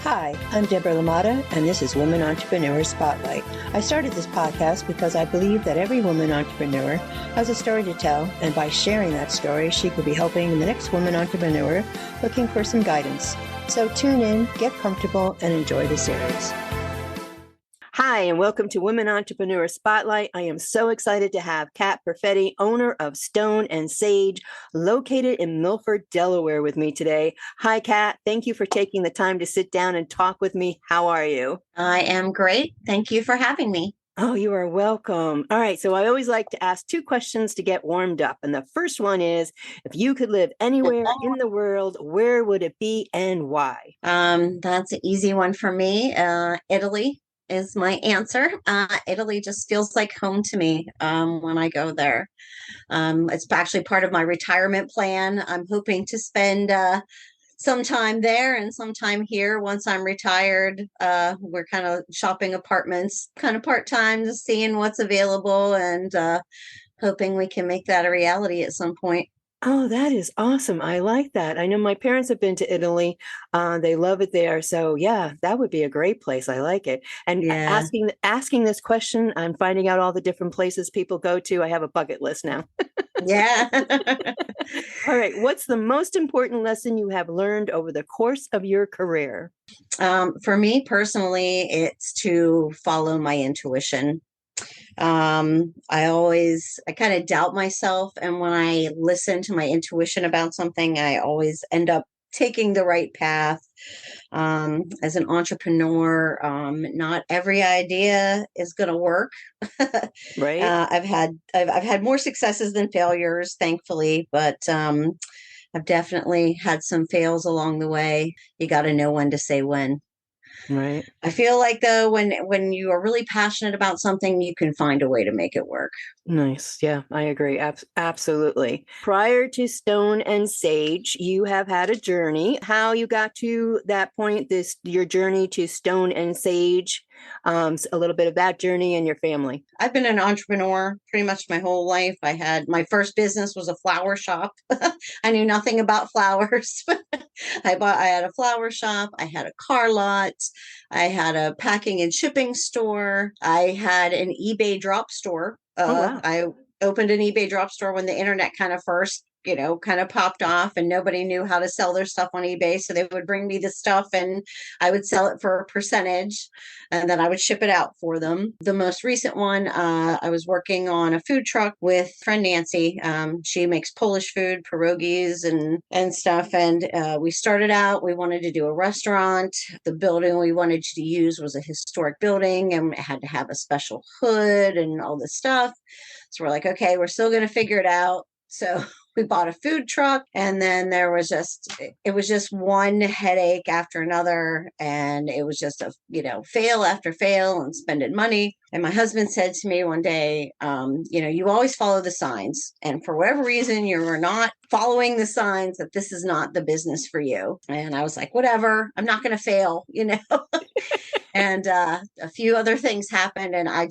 Hi, I'm Deborah Lamata, and this is Women Entrepreneur Spotlight. I started this podcast because I believe that every woman entrepreneur has a story to tell, and by sharing that story, she could be helping the next woman entrepreneur looking for some guidance. So tune in, get comfortable, and enjoy the series. Hi, and welcome to Women Entrepreneur Spotlight. I am so excited to have Kat Perfetti, owner of Stone and Sage, located in Milford, Delaware, with me today. Hi, Kat. Thank you for taking the time to sit down and talk with me. How are you? I am great. Thank you for having me. Oh, you are welcome. All right. So I always like to ask two questions to get warmed up. And the first one is, if you could live anywhere in the world, where would it be and why? That's an easy one for me. Italy is my answer. Italy just feels like home to me when I go there. It's actually part of my retirement plan. I'm hoping to spend some time there and some time here once I'm retired. We're kind of shopping apartments, kind of part-time, just seeing what's available and hoping we can make that a reality at some point. Oh, that is awesome. I like that. I know my parents have been to Italy. They love it there. So yeah, that would be a great place. I like it. And Yeah. asking this question, I'm finding out all the different places people go to. I have a bucket list now. Yeah. All right. What's the most important lesson you have learned over the course of your career? For me personally, it's to follow my intuition. I kind of doubt myself. And when I listen to my intuition about something, I always end up taking the right path. As an entrepreneur, not every idea is going to work. Right. I've had more successes than failures, thankfully, but I've definitely had some fails along the way. You got to know when to say when. Right. I feel like though when you are really passionate about something, you can find a way to make it work. Nice. Yeah, I agree. Absolutely. Prior to Stone and Sage, you have had a journey. How you got to that point, your journey to Stone and Sage, a little bit of that journey and your family. I've been an entrepreneur pretty much my whole life. My first business was a flower shop. I knew nothing about flowers. I had a flower shop, I had a car lot, I had a packing and shipping store, I had an eBay drop store. Oh, wow. I opened an eBay drop store when the internet kind of first, kind of popped off and nobody knew how to sell their stuff on eBay. So they would bring me the stuff and I would sell it for a percentage and then I would ship it out for them. The most recent one, I was working on a food truck with friend Nancy. She makes Polish food, pierogies and stuff. And we started out, we wanted to do a restaurant. The building we wanted to use was a historic building and it had to have a special hood and all this stuff. So we're like, okay, we're still going to figure it out. So we bought a food truck and then it was just one headache after another. And it was just fail after fail and spending money. And my husband said to me one day, you always follow the signs. And for whatever reason, you're not following the signs that this is not the business for you. And I was like, whatever, I'm not going to fail, And a few other things happened and I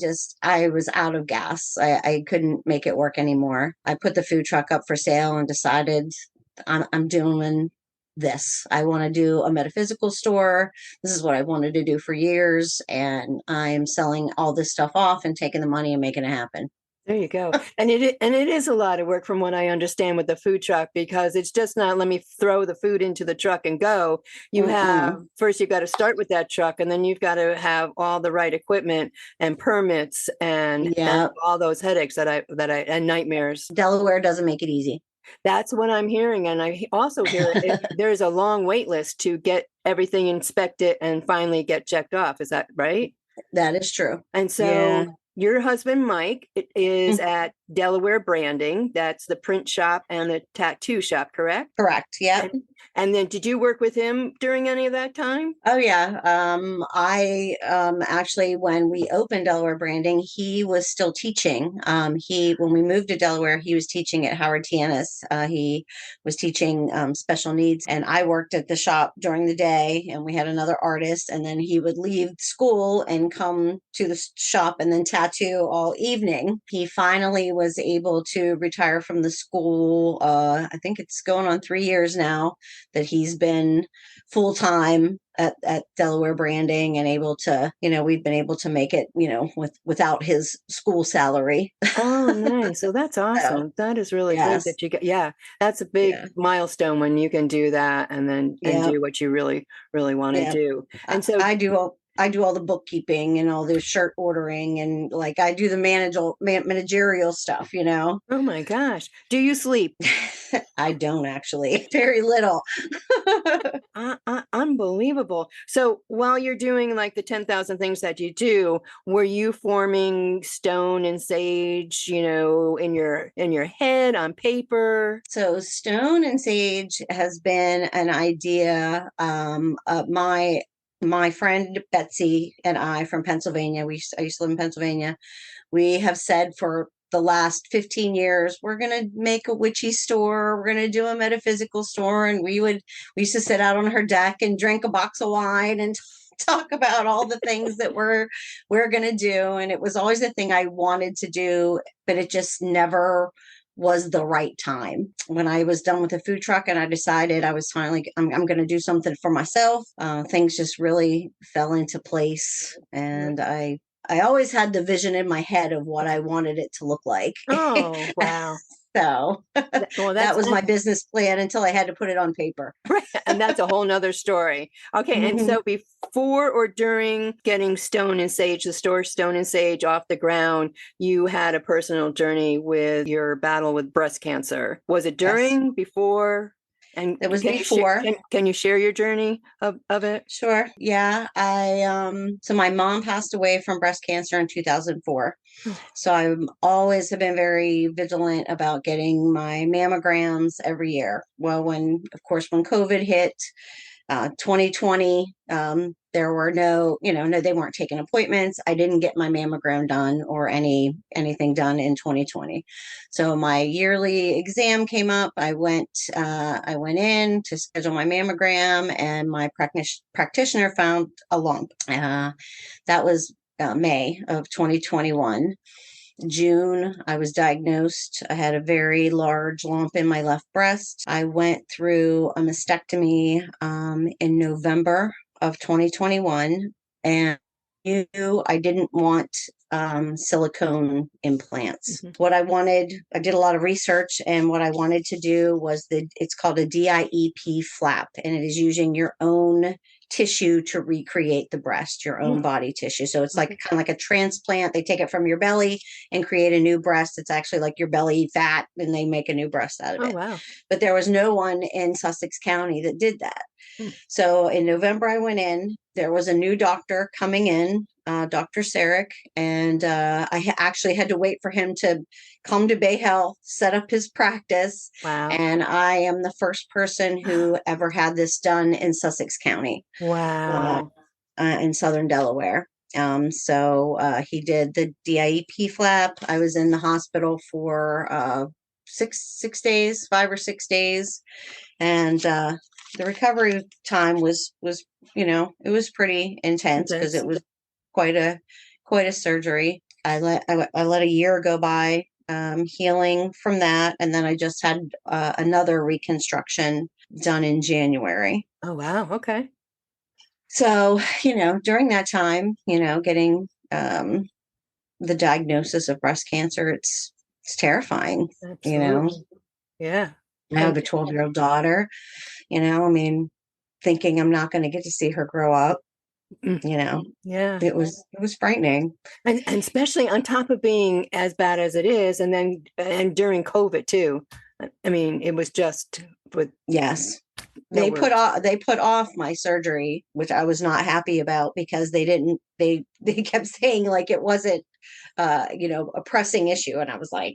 was out of gas. I couldn't make it work anymore. I put the food truck up for sale and decided I'm doing this. I want to do a metaphysical store. This is what I wanted to do for years. And I'm selling all this stuff off and taking the money and making it happen. There you go. And it is a lot of work from what I understand with the food truck, because it's just not, let me throw the food into the truck and go. You have, first you've got to start with that truck and then you've got to have all the right equipment and permits and all those headaches and nightmares. Delaware doesn't make it easy. That's what I'm hearing. And I also hear there's a long wait list to get everything inspected and finally get checked off. Is that right? That is true. And so your husband, Mike, is at Delaware Branding. That's the print shop and the tattoo shop, correct? Correct. Yeah. And then did you work with him during any of that time? Oh, yeah. I actually, when we opened Delaware Branding, he was still teaching. When we moved to Delaware, he was teaching at Howard T.N.S. He was teaching special needs, and I worked at the shop during the day, and we had another artist, and then he would leave school and come to the shop and then tattoo all evening. He finally was able to retire from the school. I think it's going on 3 years now. that he's been full time at Delaware Branding and able to, we've been able to make it, without his school salary. Oh, nice. So that's So, awesome. That is really great yes. that you get, yeah, that's a big Yeah. milestone when you can do that and then and Yeah. do what you really, really want to Yeah. do. I, And so, I do I do all the bookkeeping and all the shirt ordering, and like I do the managerial stuff. oh my gosh, do you sleep? I don't actually. Very little. Unbelievable. So while you're doing like the 10,000 things that you do, were you forming stone and sage, in your head on paper? So stone and sage has been an idea. My friend Betsy and I from Pennsylvania, I used to live in Pennsylvania. We have said for the last 15 years, we're going to make a witchy store. We're going to do a metaphysical store. And we used to sit out on her deck and drink a box of wine and talk about all the things that we're going to do. And it was always the thing I wanted to do, but it just never was the right time. When I was done with the food truck and I decided I was finally, I'm going to do something for myself, things just really fell into place. And I always had the vision in my head of what I wanted it to look like. Oh, wow. So Well, that was my business plan until I had to put it on paper. right. And that's a whole nother story. Okay. And so before or during getting Stone and Sage, the store Stone and Sage off the ground, you had a personal journey with your battle with breast cancer. Was it during, before? And It was can before. Can you share your journey of it? Sure. Yeah. So my mom passed away from breast cancer in 2004. So I'm always have been very vigilant about getting my mammograms every year. Well, of course, when COVID hit, 2020, there were no, they weren't taking appointments. I didn't get my mammogram done or anything done in 2020. So my yearly exam came up. I went in to schedule my mammogram, and my practitioner found a lump. That was May of 2021. June, I was diagnosed. I had a very large lump in my left breast. I went through a mastectomy in November of 2021, and I knew I didn't want silicone implants. What I wanted, I did a lot of research, and what I wanted to do was it's called a DIEP flap, and it is using your own tissue to recreate the breast, your own body tissue. So it's like kind of like a transplant. They take it from your belly and create a new breast. It's actually like your belly fat, and they make a new breast out of it. Wow. But there was no one in Sussex County that did that. So in November, I went in. There was a new doctor coming in, Dr. Sarek, and I actually had to wait for him to come to Bay Health, set up his practice. Wow. And I am the first person who ever had this done in Sussex County. Wow. In Southern Delaware. So he did the DIEP flap. I was in the hospital for 5 or 6 days, and the recovery time was it was pretty intense because it was quite a surgery. I let a year go by healing from that, and then I just had another reconstruction done in January. Oh, wow. Okay. So, during that time, getting the diagnosis of breast cancer, it's terrifying. Absolutely. Yeah. I have a 12-year-old daughter, I mean, thinking I'm not going to get to see her grow up, Yeah. it was frightening. And especially on top of being as bad as it is, and during COVID too. I mean, it was just with Yes. They put off my surgery, which I was not happy about, because they kept saying like it wasn't a pressing issue, and I was like,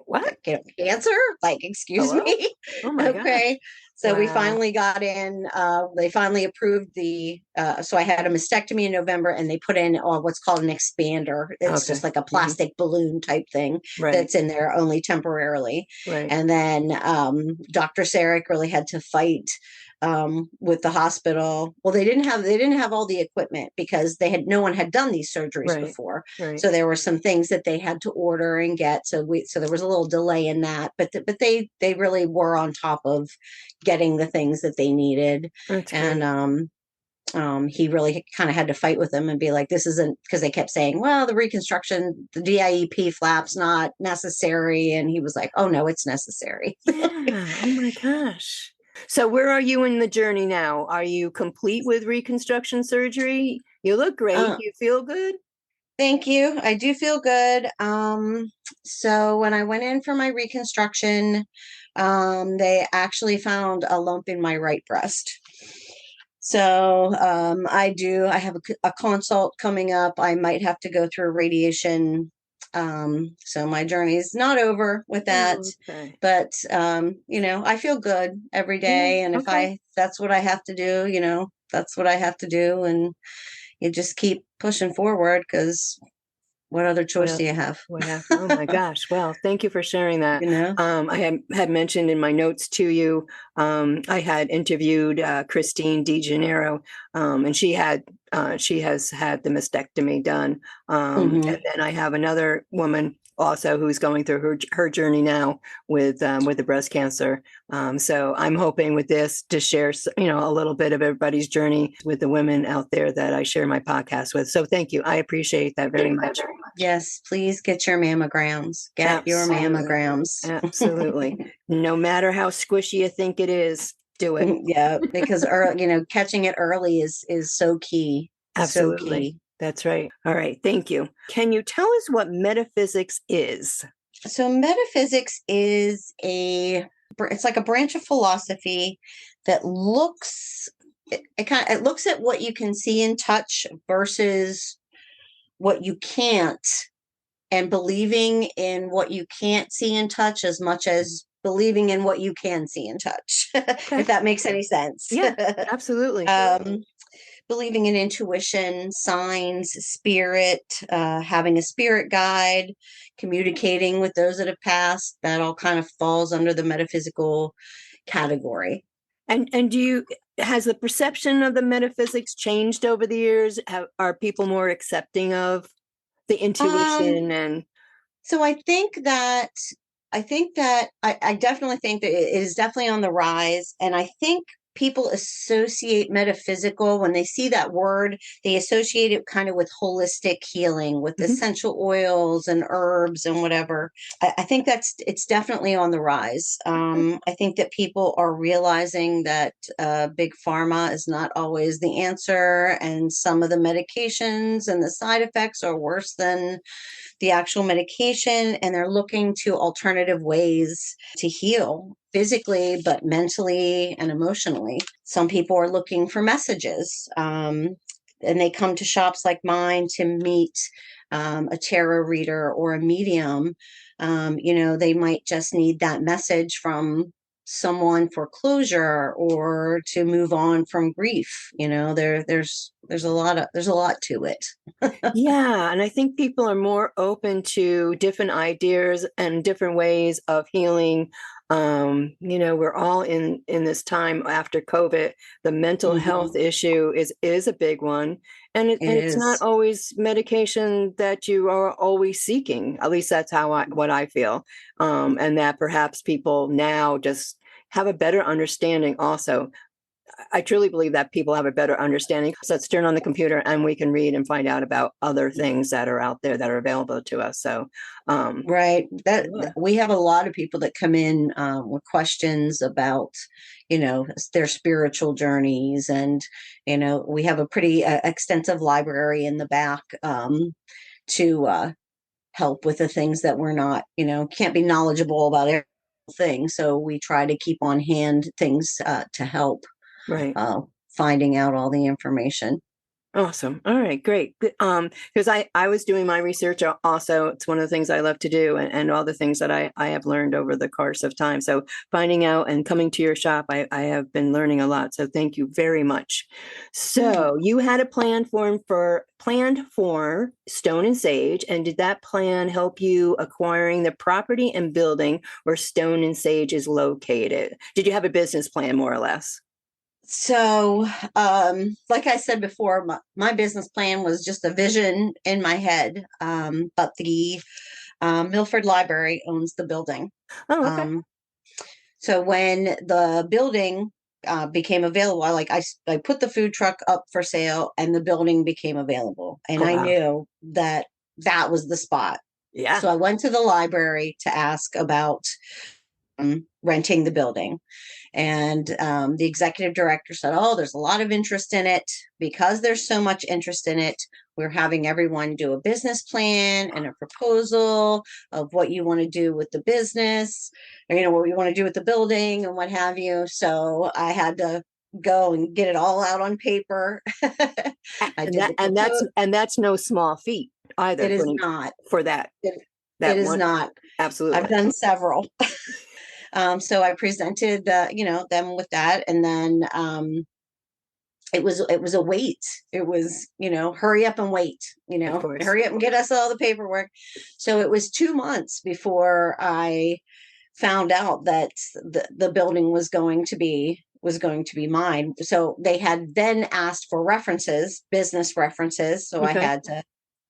what? Cancer? Like, excuse me? Oh my Okay. gosh. So we Wow. finally got in, they finally approved so I had a mastectomy in November, and they put in what's called an expander. It's just like a plastic balloon type thing that's in there only temporarily. Right. And then Dr. Sarek really had to fight with the hospital. Well, they didn't have all the equipment because no one had done these surgeries Right. before. Right. So there were some things that they had to order and get. So there was a little delay in that, but they really were on top of getting the things that they needed. That's And great. he really kind of had to fight with them and be like, this isn't, because they kept saying, well, the reconstruction, the DIEP flap's not necessary. And he was like, oh no, it's necessary. Yeah. Oh my gosh. So where are you in the journey now? Are you complete with reconstruction surgery? You look great. uh, You feel good? Thank you. I do feel good. So when I went in for my reconstruction, they actually found a lump in my right breast. So I have a consult coming up. I might have to go through radiation. So my journey is not over with that, Oh, okay. but I feel good every Yeah. day. And if Okay. that's what I have to do, that's what I have to do. And you just keep pushing forward because what other choice What do you have? what happened? Oh my gosh. Well, thank you for sharing that. You know? I had mentioned in my notes to you, I had interviewed Christine DeGennaro, and she has had the mastectomy done. Hmm. And then I have another woman also who's going through her journey now with the breast cancer. So I'm hoping with this to share, a little bit of everybody's journey with the women out there that I share my podcast with. So thank you. I appreciate that very much. Yes, please get your mammograms. Get your Absolutely. mammograms. Absolutely. No matter how squishy you think it is, do it. Yeah, because catching it early is so key. So Absolutely. key. That's right. All right. Thank you. Can you tell us what metaphysics is? So metaphysics is it's like a branch of philosophy that it looks at what you can see and touch versus what you can't, and believing in what you can't see and touch as much as believing in what you can see and touch, if Okay. that makes any sense. Yeah, absolutely. um, Believing in intuition, signs, spirit, having a spirit guide, communicating with those that have passed, that all kind of falls under the metaphysical category. And has the perception of the metaphysics changed over the years? Are people more accepting of the Um, intuition and so I definitely think that it is definitely on the rise. And I think people associate metaphysical, when they see that word, they associate it kind of with holistic healing, with Mhm. essential oils and herbs and whatever. I think it's definitely on the rise. I think that people are realizing that big pharma is not always the answer, and some of the medications and the side effects are worse than the actual medication, and they're looking to alternative ways to heal physically, but mentally and emotionally. Some people are looking for messages, and they come to shops like mine to meet a tarot reader or a medium. They might just need that message from someone for closure or to move on from grief. There's a lot to it. Yeah, and I think people are more open to different ideas and different ways of healing. We're all in this time after COVID. The mental health Mhm. issue is a big one, and It it's not is. always medication that you are always seeking. At least that's what I feel, and that perhaps people now just have a better understanding also. I truly believe that people have a better understanding. So let's turn on the computer and we can read and find out about other things that are out there that are available to us. So, Right. yeah. We have a lot of people that come in with questions about, their spiritual journeys, and we have a pretty extensive library in the back to help with the things that we're not, can't be knowledgeable about everything. So we try to keep on hand things to help Right. uh, finding out all the information. Awesome. All right, great. Because I was doing my research also. It's one of the things I love to do, and all the things that I have learned over the course of time. So finding out and coming to your shop, I have been learning a lot. So thank you very much. Yeah. So you had a planned for Stone and Sage, and did that plan help you acquiring the property and building where Stone and Sage is located? Did you have a business plan more or less? So, like I said before, my business plan was just a vision in my head. But the Milford Library owns the building. Oh, okay. Um, so when the building became available, I put the food truck up for sale, and the building became available, and Oh, I wow. knew that that was the spot. Yeah. So I went to the library to ask about renting the building. And the executive director said, "Oh, there's a lot of interest in it. Because there's so much interest in it, we're having everyone do a business plan and a proposal of what you want to do with the business, or, what you want to do with the building and what have you." So I had to go and get it all out on paper. I And did that the proposal. and that's no small feat either It is not. for that It, it that is one. not. I've Absolutely. done several. So I presented, them with that, and then it was a wait. It was, hurry up and wait, Of course. hurry up and get us all the paperwork. So it was 2 months before I found out that the building was going to be mine. So they had then asked for references, business references. So I Okay. had to,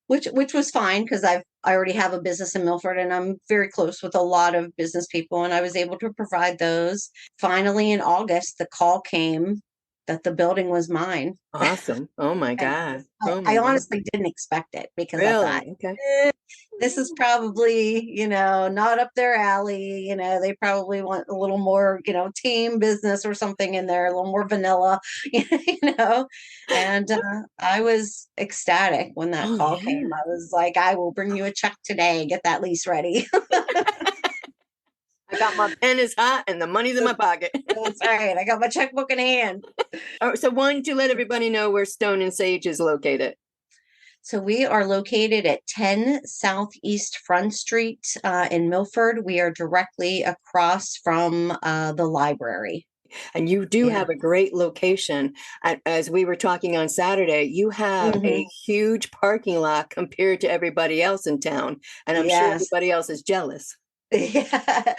which was fine, because I already have a business in Milford, and I'm very close with a lot of business people, and I was able to provide those. Finally, in August, the call came that the building was mine. Awesome. Oh my And God. I, Oh I my God. honestly didn't expect it, because I thought, Really? Okay. "Eh, this is probably, not up their alley. They probably want a little more, team business or something in there, a little more vanilla, you know. And I was ecstatic when that Oh call yeah. came. I was like, I will bring you a check today. Get that lease ready. I got my pen is hot and the money's in my pocket. That's right. I got my checkbook in hand. All right, so why don't you let everybody know where Stone and Sage is located? So we are located at 10 Southeast Front Street in Milford. We are directly across from the library. And you do Yeah. have a great location. As we were talking on Saturday, you have a Hmm. huge parking lot compared to everybody else in town. And I'm sure Yes. everybody else is jealous. Yeah.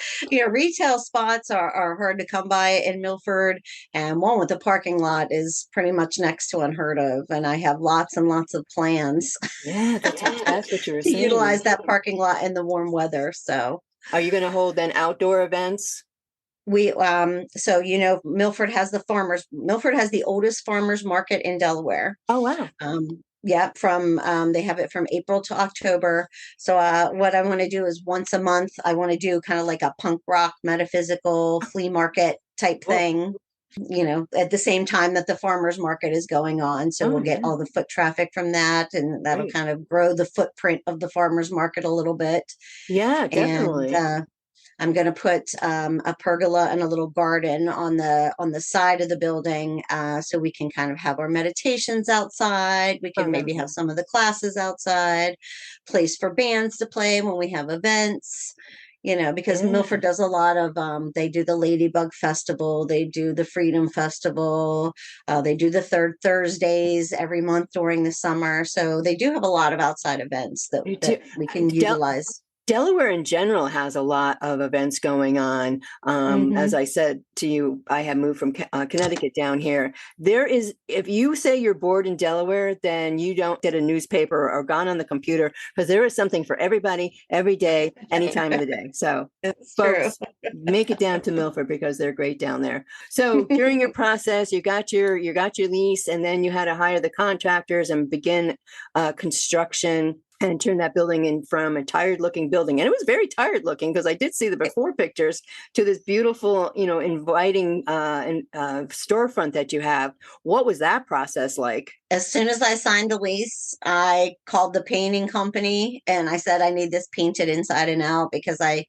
Retail spots are hard to come by in Milford, and one with a parking lot is pretty much next to unheard of. And I have lots and lots of plans Yeah, to that's what you were saying. utilize that parking lot in the warm weather. So Are you going to hold then outdoor events? Milford has the oldest farmers market in Delaware. Oh, wow. Yeah, from they have it from April to October. So what I want to do is once a month, I want to do kind of like a punk rock metaphysical flea market type Oh, thing, at the same time that the farmers market is going on. So oh we'll get yeah. all the foot traffic from that, and that'll Great. kind of grow the footprint of the farmers market a little bit. Yeah, And definitely. I'm going to put a pergola and a little garden on the side of the building, so we can kind of have our meditations outside. We Oh, can maybe have lovely. some of the classes outside, place for bands to play when we have events. Because Yeah. Milford does a lot of, they do the Ladybug Festival, they do the Freedom Festival, they do the third Thursdays every month during the summer. So they do have a lot of outside events that You do. that we can Del- utilize. Delaware in general has a lot of events going on. As Hmm. I said to you, I have moved from Connecticut down here. There is, if you say you're bored in Delaware, then you don't get a newspaper or gone on the computer, because there is something for everybody, every day, any time of the day. So, It's true. folks, make it down to Milford because they're great down there. So during your process, you got your lease, and then you had to hire the contractors and begin construction and turn that building in from a tired looking building. And it was very tired looking, because I did see the before pictures, to this beautiful, inviting storefront that you have. What was that process like? As soon as I signed the lease, I called the painting company and I said, I need this painted inside and out, because I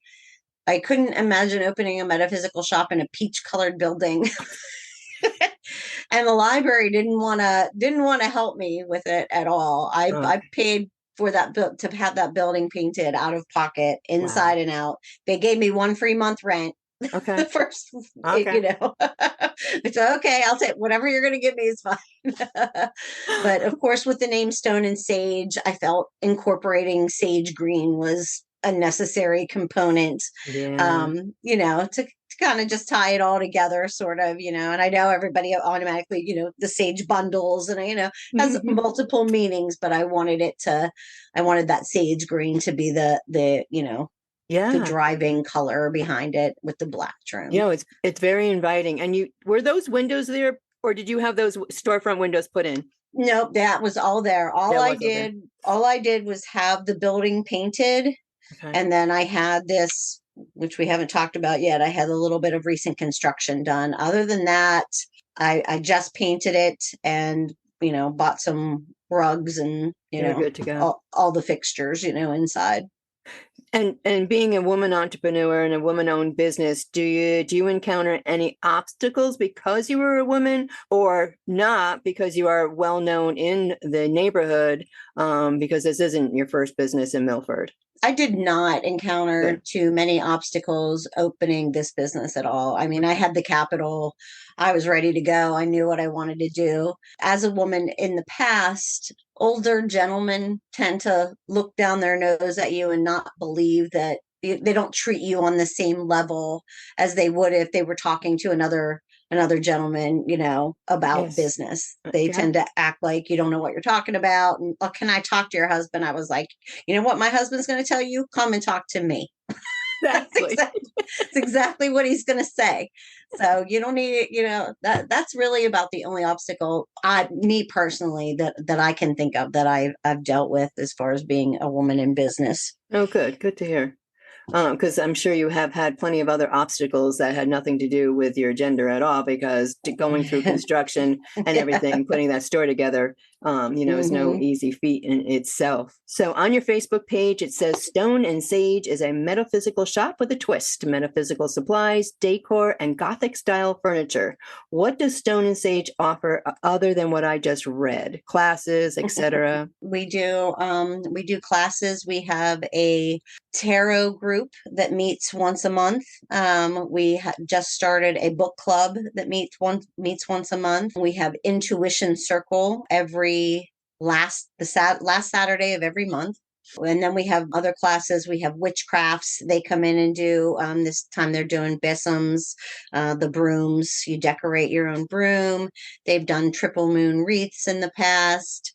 couldn't imagine opening a metaphysical shop in a peach colored building. And the library didn't want to help me with it at all. I Okay. paid for to have that building painted out of pocket, Wow. inside and out. They gave me one free month rent. The Okay. first, Okay. it's okay. I'll take whatever you're going to give me is fine. But of course, with the name Stone and Sage, I felt incorporating sage green was a necessary component, Yeah. to kind of just tie it all together, sort of, and I know everybody automatically, the sage bundles and, has multiple meanings, but I wanted that sage green to be the Yeah. driving color behind it with the black trim. It's very inviting. And were those windows there, or did you have those storefront windows put in? Nope, that was all there. All I did was have the building painted. Okay. And then I had this, which we haven't talked about yet. I had a little bit of recent construction done. Other than that, I just painted it and, bought some rugs and, You're good to go. all the fixtures, inside. And being a woman entrepreneur and a woman-owned business, do you encounter any obstacles because you were a woman, or not because you are well known in the neighborhood? Because this isn't your first business in Milford. I did not encounter too many obstacles opening this business at all. I mean, I had the capital. I was ready to go. I knew what I wanted to do. As a woman in the past, older gentlemen tend to look down their nose at you and not believe that they don't treat you on the same level as they would if they were talking to another gentleman, about business. They tend to act like you don't know what you're talking about. And can I talk to your husband? I was like, you know what my husband's going to tell you? Come and talk to me. That's exactly what he's going to say. So you don't need, that's really about the only obstacle me personally, that I can think of that I've dealt with as far as being a woman in business. Oh, good to hear. Because I'm sure you have had plenty of other obstacles that had nothing to do with your gender at all, because going through construction and everything, putting that store together, is no easy feat in itself. So on your Facebook page, it says Stone and Sage is a metaphysical shop with a twist, metaphysical supplies, decor, and Gothic style furniture. What does Stone and Sage offer other than what I just read? Classes, etc. We do classes. We have a tarot group that meets once a month. We just started a book club that meets once a month. We have Intuition Circle every last Saturday of every month. And then we have other classes. We have witchcrafts. They come in and do, this time they're doing besoms, the brooms. You decorate your own broom. They've done triple moon wreaths in the past.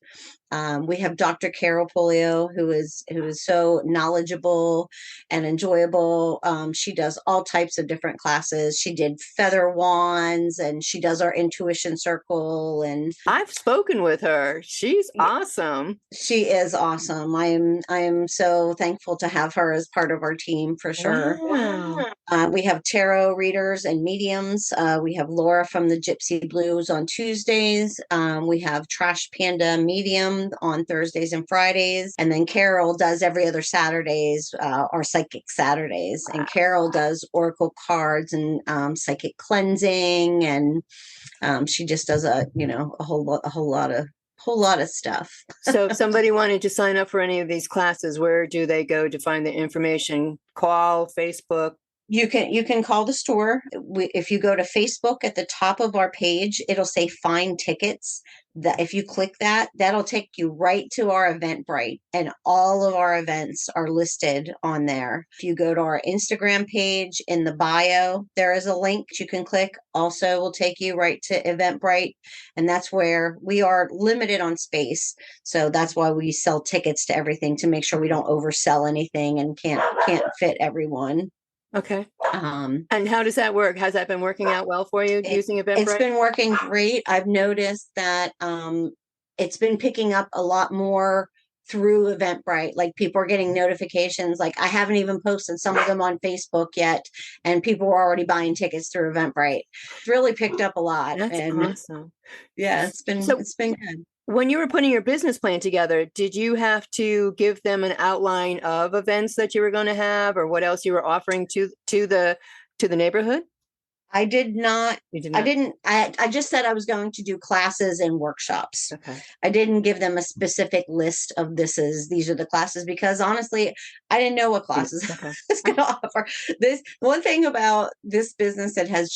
We have Dr. Carol Polio, who is so knowledgeable and enjoyable. She does all types of different classes. She did feather wands, and she does our intuition circle. And I've spoken with her. She's awesome. She is awesome. I am so thankful to have her as part of our team, for sure. Wow. We have tarot readers and mediums. We have Laura from the Gypsy Blues on Tuesdays. We have Trash Panda Medium on Thursdays and Fridays. And then Carol does every other Saturdays, our Psychic Saturdays. And Carol does oracle cards and psychic cleansing. And she just does a whole lot of stuff. So if somebody wanted to sign up for any of these classes, where do they go to find the information? Call, Facebook? You can call the store. If you go to Facebook, at the top of our page, it'll say find tickets. That if you click that, that'll take you right to our Eventbrite, and all of our events are listed on there. If you go to our Instagram page, in the bio, there is a link you can click. Also will take you right to Eventbrite. And that's where we are limited on space. So that's why we sell tickets to everything, to make sure we don't oversell anything and can't fit everyone. Okay. And how does that work? Has that been working out well for you using Eventbrite? It's been working great. I've noticed that it's been picking up a lot more through Eventbrite. Like, people are getting notifications. Like, I haven't even posted some of them on Facebook yet, and people were already buying tickets through Eventbrite. It's really picked up a lot. That's awesome. Yeah, it's been good. When you were putting your business plan together, did you have to give them an outline of events that you were going to have, or what else you were offering to the neighborhood? I did not. You did not? I didn't. I just said I was going to do classes and workshops. Okay. I didn't give them a specific list of these are the classes, because honestly, I didn't know what classes I was going to offer. This one thing about this business, it has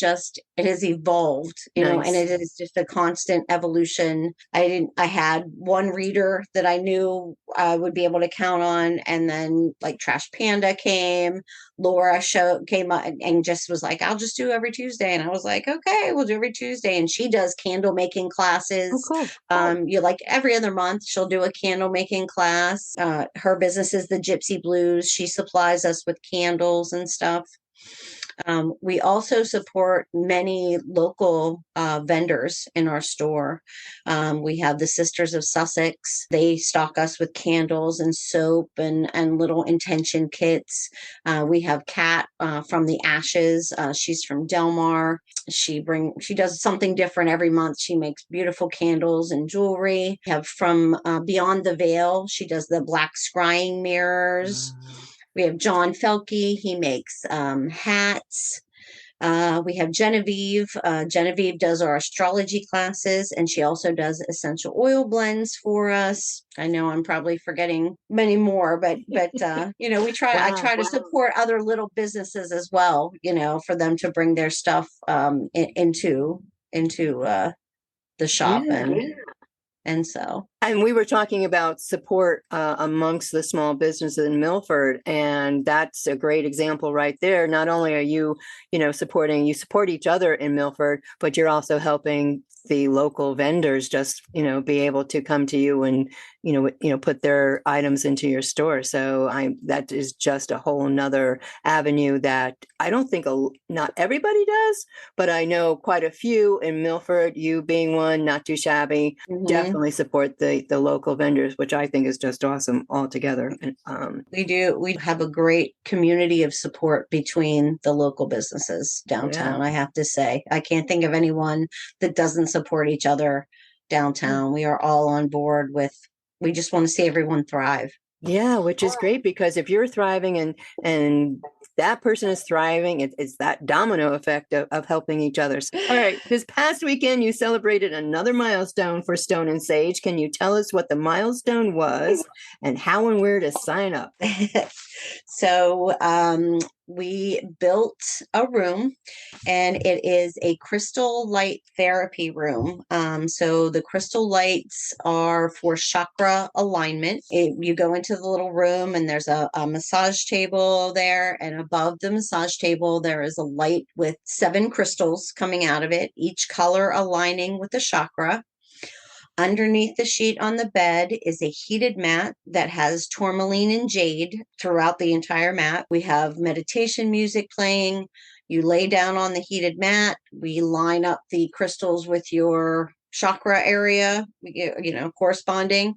evolved, and it is just a constant evolution. I had one reader that I knew I would be able to count on. And then like Trash Panda came, Laura came up and just was like, I'll just do every Tuesday. And I was like, okay, we'll do every Tuesday. And she does candle making classes. Oh, cool. You like every other month, she'll do a candle making class. Her business is the Gypsy Blues. She supplies us with candles and stuff. We also support many local vendors in our store. We have the Sisters of Sussex. They stock us with candles and soap and little intention kits. We have Kat from the Ashes. She's from Delmar. She does something different every month. She makes beautiful candles and jewelry. We have from Beyond the Veil. She does the black scrying mirrors. We have John Felke. He makes hats. We have Genevieve. Genevieve does our astrology classes, and she also does essential oil blends for us. I know I'm probably forgetting many more, but we try. Wow. I try to support other little businesses as well. For them to bring their stuff into the shop and so. And we were talking about support amongst the small businesses in Milford, and that's a great example right there. Not only are you support each other in Milford, but you're also helping the local vendors just, be able to come to you and, put their items into your store. So that is just a whole nother avenue that I don't think not everybody does, but I know quite a few in Milford, you being one, not too shabby, definitely support the local vendors, which I think is just awesome altogether. We do. We have a great community of support between the local businesses downtown. I have to say, I can't think of anyone that doesn't support each other downtown. We are all on board we just want to see everyone thrive. Yeah, which is great, because if you're thriving and that person is thriving, it's that domino effect of helping each other. All right. This past weekend, you celebrated another milestone for Stone and Sage. Can you tell us what the milestone was and how and where to sign up? So we built a room, and it is a crystal light therapy room. So the crystal lights are for chakra alignment. You go into the little room, and there's a massage table there, and above the massage table there is a light with 7 crystals coming out of it, each color aligning with the chakra. Underneath the sheet on the bed is a heated mat that has tourmaline and jade throughout the entire mat. We have meditation music playing. You lay down on the heated mat. We line up the crystals with your chakra area, corresponding,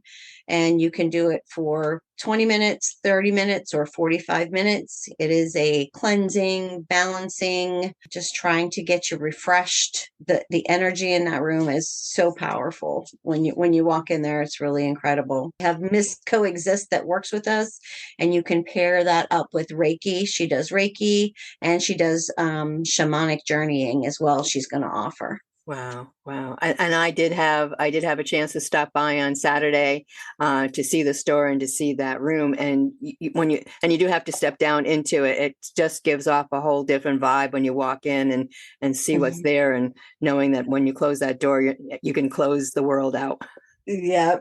and you can do it for 20 minutes, 30 minutes, or 45 minutes. It is a cleansing, balancing, just trying to get you refreshed. The energy in that room is so powerful. When you walk in there, it's really incredible. We have Miss Coexist that works with us, and you can pair that up with Reiki. She does Reiki, and she does shamanic journeying as well. She's going to offer. Wow. And I did have a chance to stop by on Saturday to see the store and to see that room. And you do have to step down into it. It just gives off a whole different vibe when you walk in and see what's there, and knowing that when you close that door, you can close the world out. Yeah.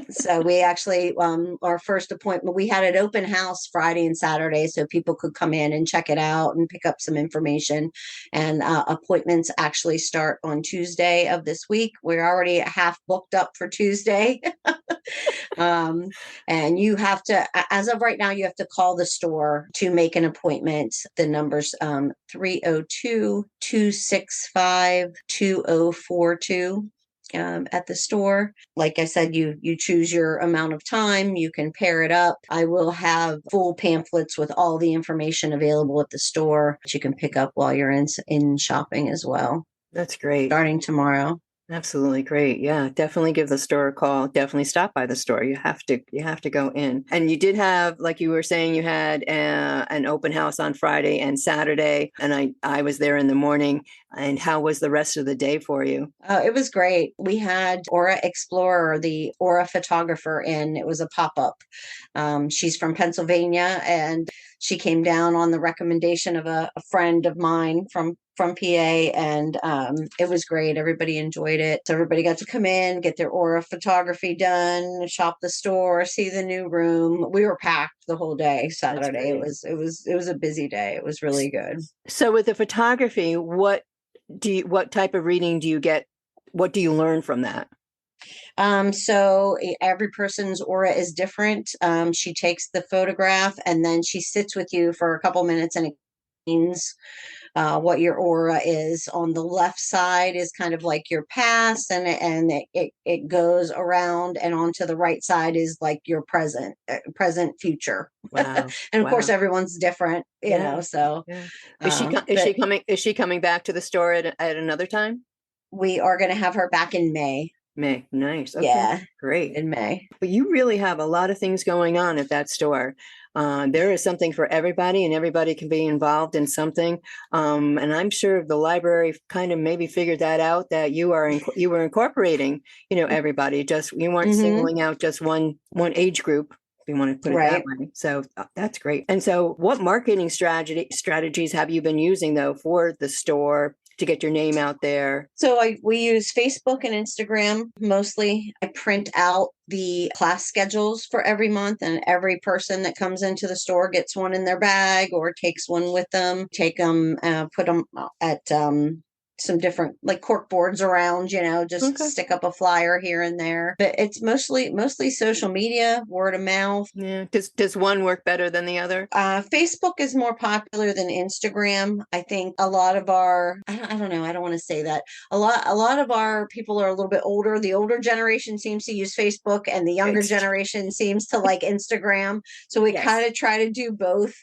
So we actually, our first appointment, we had an open house Friday and Saturday, so people could come in and check it out and pick up some information. And appointments actually start on Tuesday of this week. We're already half booked up for Tuesday. And you have to, as of right now, you have to call the store to make an appointment. The number's 302-265-2042. At the store. Like I said, you choose your amount of time, you can pair it up. I will have full pamphlets with all the information available at the store that you can pick up while you're in shopping as well. That's great. Starting tomorrow. Absolutely great. Yeah, definitely give the store a call. Definitely stop by the store. You have to go in. And you did have, like you were saying, you had an open house on Friday and Saturday, and I was there in the morning. And how was the rest of the day for you? It was great. We had Aura Explorer, the Aura photographer, in. It was a pop-up. She's from Pennsylvania, and she came down on the recommendation of a friend of mine from PA, and it was great. Everybody enjoyed it. So everybody got to come in, get their aura photography done, shop the store, see the new room. We were packed the whole day Saturday. It was a busy day. It was really good. So with the photography, what type of reading do you get? What do you learn from that? So every person's aura is different. She takes the photograph and then she sits with you for a couple minutes and explains what your aura is. On the left side is kind of like your past, and it goes around, and onto the right side is like your present, future. Wow. And of course, everyone's different, you know. So, is she coming back to the store at another time? We are going to have her back in May. May. Nice. Okay. Yeah. Great. In May. But you really have a lot of things going on at that store. There is something for everybody, and everybody can be involved in something. And I'm sure the library kind of maybe figured that out, that you were incorporating, everybody. Just you weren't singling out just one age group, if you want to put it that way. So that's great. And so, what marketing strategies have you been using though for the store to get your name out there? So we use Facebook and Instagram mostly. I print out the class schedules for every month, and every person that comes into the store gets one in their bag or takes one with them. Take them, put them at some different like cork boards around, just stick up a flyer here and there. But it's mostly social media, word of mouth. Yeah. Does one work better than the other? Facebook is more popular than Instagram. I think a lot of our, I don't know, I don't want to say that. A lot of our people are a little bit older. The older generation seems to use Facebook, and the younger generation seems to like Instagram. So we kind of try to do both,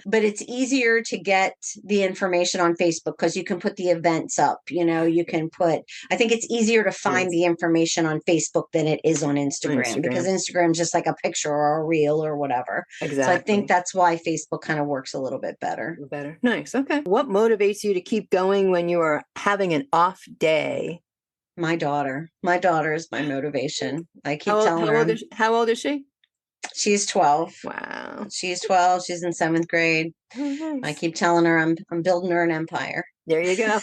but it's easier to get the information on Facebook because you can put the events up, you can put, I think it's easier to find the information on Facebook than it is on Instagram, because Instagram is just like a picture or a reel or whatever. Exactly. So I think that's why Facebook kind of works a little bit better. Nice. Okay. What motivates you to keep going when you are having an off day? My daughter is my motivation. I keep telling her. How old is she? She's 12. Wow. She's 12. She's in 7th grade. Oh, nice. I keep telling her I'm building her an empire. There you go.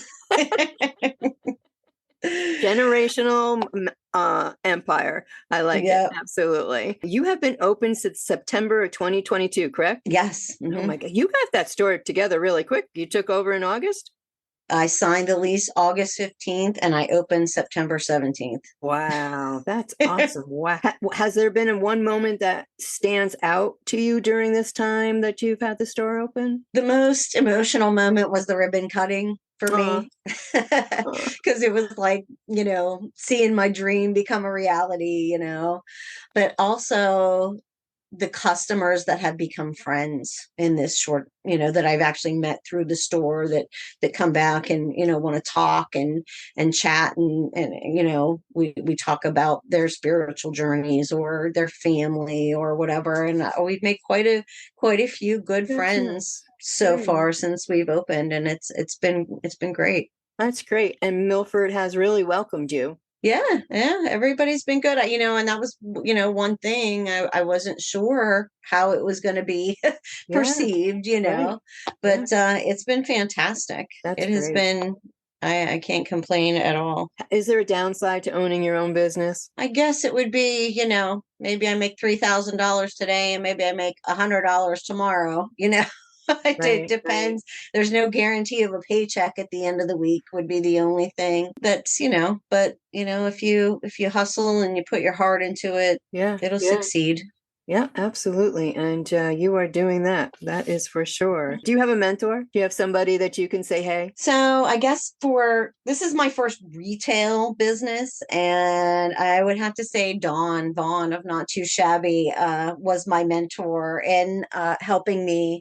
Generational empire. I like it. Absolutely. You have been open since September of 2022, correct? Yes. Oh my God. You got that store together really quick. You took over in August? I signed the lease August 15th and I opened September 17th. Wow, that's awesome. Wow. Has there been one moment that stands out to you during this time that you've had the store open? The most emotional moment was the ribbon cutting for me, because it was like, seeing my dream become a reality, but also the customers that have become friends in this short, that I've actually met through the store that come back and, want to talk and chat and we talk about their spiritual journeys or their family or whatever. And we've made quite a few good friends so far since we've opened, and it's been great. That's great. And Milford has really welcomed you. Yeah. Everybody's been good. And that was, one thing I wasn't sure how it was going to be perceived, but it's been fantastic. It has been, I can't complain at all. Is there a downside to owning your own business? I guess it would be, maybe I make $3,000 today and maybe I make $100 tomorrow, It depends. There's no guarantee of a paycheck at the end of the week would be the only thing that's, but if you hustle and you put your heart into it, it'll succeed. Yeah, absolutely. And you are doing that. That is for sure. Do you have a mentor? Do you have somebody that you can say, hey? So I guess this is my first retail business, and I would have to say Vaughn of Not Too Shabby was my mentor in helping me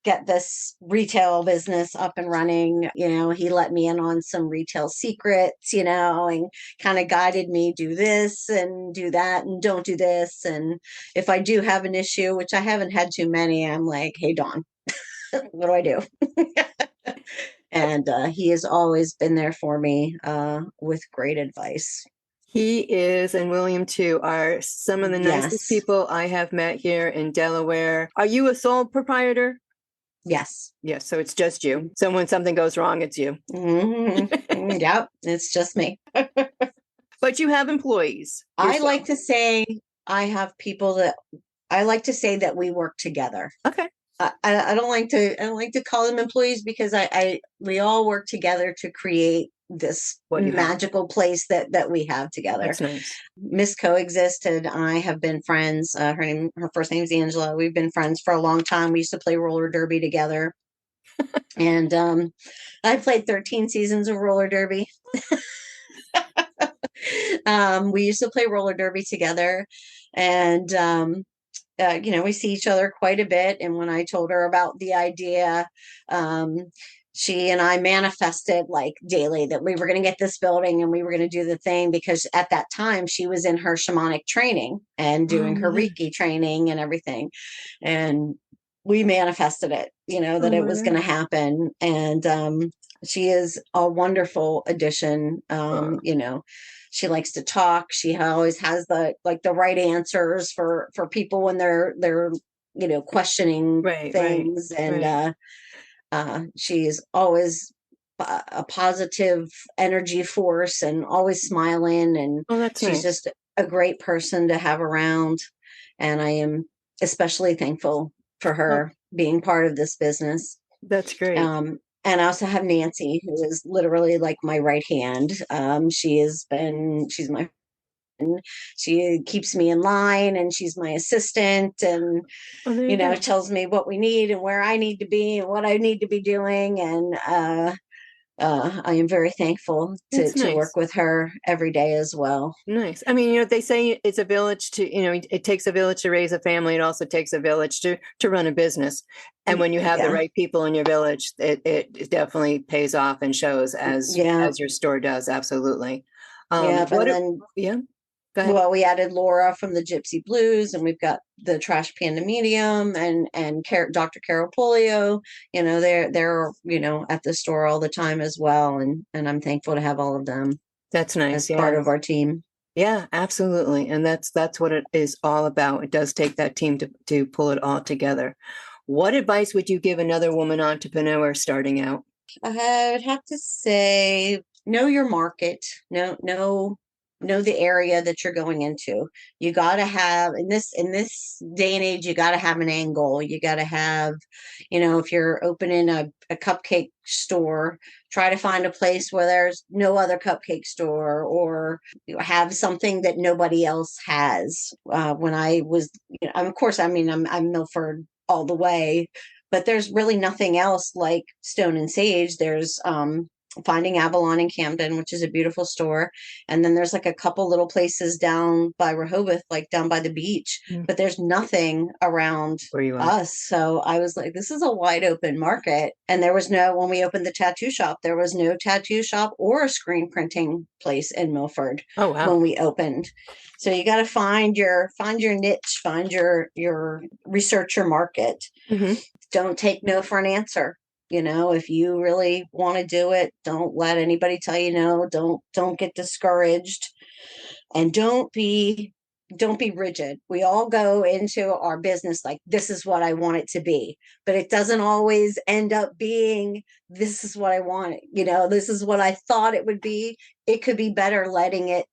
get this retail business up and running. He let me in on some retail secrets, and kind of guided me, do this and do that and don't do this. And if I do have an issue, which I haven't had too many, I'm like, hey, Dawn, what do I do? And he has always been there for me with great advice. He is, and William too, are some of the nicest Yes. people I have met here in Delaware. Are you a sole proprietor? Yes. Yes, so it's just you. So when something goes wrong, it's you. Yep, it's just me. But you have employees. I like to say I have people that I like to say that we work together. Okay. I don't like to call them employees because we all work together to create this magical place that we have together. That's nice. Miss Coexist and I have been friends. Her first name's Angela. We've been friends for a long time. We used to play roller derby together. And I played 13 seasons of roller derby. We used to play roller derby together, and we see each other quite a bit. And when I told her about the idea, she and I manifested like daily that we were going to get this building and we were going to do the thing, because at that time she was in her shamanic training and doing her Reiki training and everything. And we manifested it, that it was going to happen. And she is a wonderful addition. She likes to talk. She always has the right answers for people when they're questioning things. And she's always a positive energy force and always smiling. And she's just a great person to have around. And I am especially thankful for her being part of this business. That's great. And I also have Nancy, who is literally like my right hand. She's my friend. She keeps me in line, and she's my assistant, and tells me what we need and where I need to be and what I need to be doing. And I am very thankful to work with her every day as well. Nice. I mean, they say it's a village it takes a village to raise a family. It also takes a village to run a business. And when you have the right people in your village, it definitely pays off and shows as your store does. Absolutely. Well, we added Laura from the Gypsy Blues, and we've got the Trash Panda Medium and Dr. Carol Polio. They're at the store all the time as well, and I'm thankful to have all of them. That's nice. As part of our team. Yeah, absolutely, and that's what it is all about. It does take that team to pull it all together. What advice would you give another woman entrepreneur starting out? I would have to say, know your market. Know the area that you're going into. You got to have in this day and age, you got to have an angle. You got to have, if you're opening a cupcake store, try to find a place where there's no other cupcake store, or have something that nobody else has. When I was, of course, I'm Milford all the way, but there's really nothing else like Stone and Sage. There's Finding Avalon in Camden, which is a beautiful store. And then there's like a couple little places down by Rehoboth, like down by the beach, but there's nothing around us. So I was like, this is a wide open market. And when we opened the tattoo shop, there was no tattoo shop or a screen printing place in Milford when we opened. So you got to find your niche, find your research your market. Don't take no for an answer. If you really want to do it, don't let anybody tell you no. Don't get discouraged, and don't be rigid. We all go into our business like, this is what I want it to be, but it doesn't always end up being, this is what I want it. This is what I thought it would be. It could be better letting it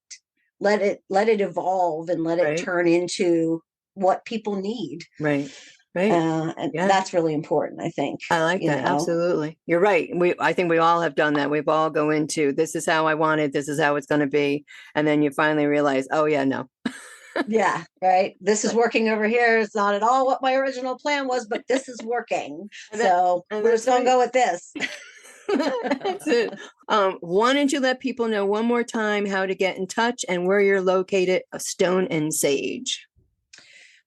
evolve and let it turn into what people need. Right. That's really important, I think. I like that. Absolutely. You're right. I think we all have done that. We've all go into, this is how I want it. This is how it's going to be. And then you finally realize, oh yeah, no. Yeah. Right. This is working over here. It's not at all what my original plan was, but this is working. So we're just going to go with this. That's it. Why don't you let people know one more time how to get in touch and where you're located, Stone and Sage?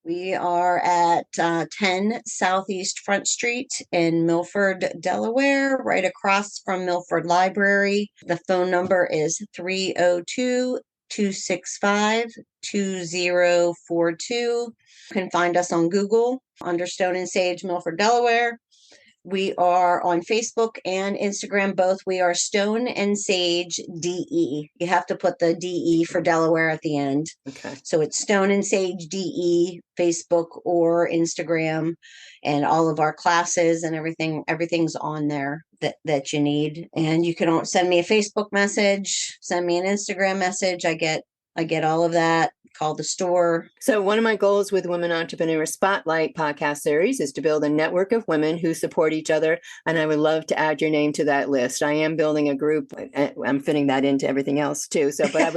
We are at 10 Southeast Front Street in Milford, Delaware, right across from Milford Library. The phone number is 302-265-2042. You can find us on Google under Stone and Sage, Milford, Delaware. We are on Facebook and Instagram both. We are Stone and Sage DE. You have to put the DE for Delaware at the end. Okay. So it's Stone and Sage DE, Facebook or Instagram, and all of our classes and everything's on there that you need. And you can send me a Facebook message, send me an Instagram message. I get all of that. Call the store. So one of my goals with Women Entrepreneur Spotlight podcast series is to build a network of women who support each other. And I would love to add your name to that list. I am building a group. I'm fitting that into everything else too. So, but I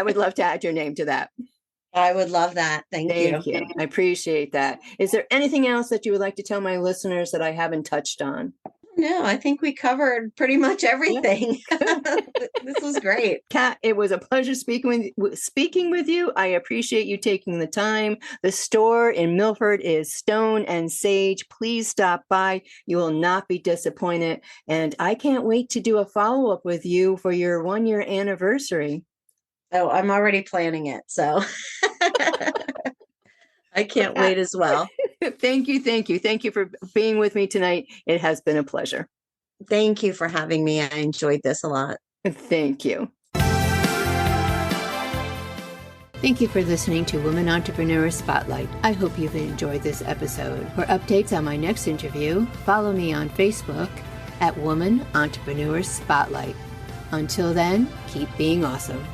would love to add your name to that. I would love that. Thank you. I appreciate that. Is there anything else that you would like to tell my listeners that I haven't touched on? No, I think we covered pretty much everything. This was great. Kat, it was a pleasure speaking with you. I appreciate you taking the time. The store in Milford is Stone and Sage. Please stop by. You will not be disappointed. And I can't wait to do a follow-up with you for your 1-year anniversary. Oh, I'm already planning it. So I can't wait as well. Thank you. Thank you for being with me tonight. It has been a pleasure. Thank you for having me. I enjoyed this a lot. Thank you. Thank you for listening to Women Entrepreneur Spotlight. I hope you've enjoyed this episode. For updates on my next interview, follow me on Facebook at Woman Entrepreneur Spotlight. Until then, keep being awesome.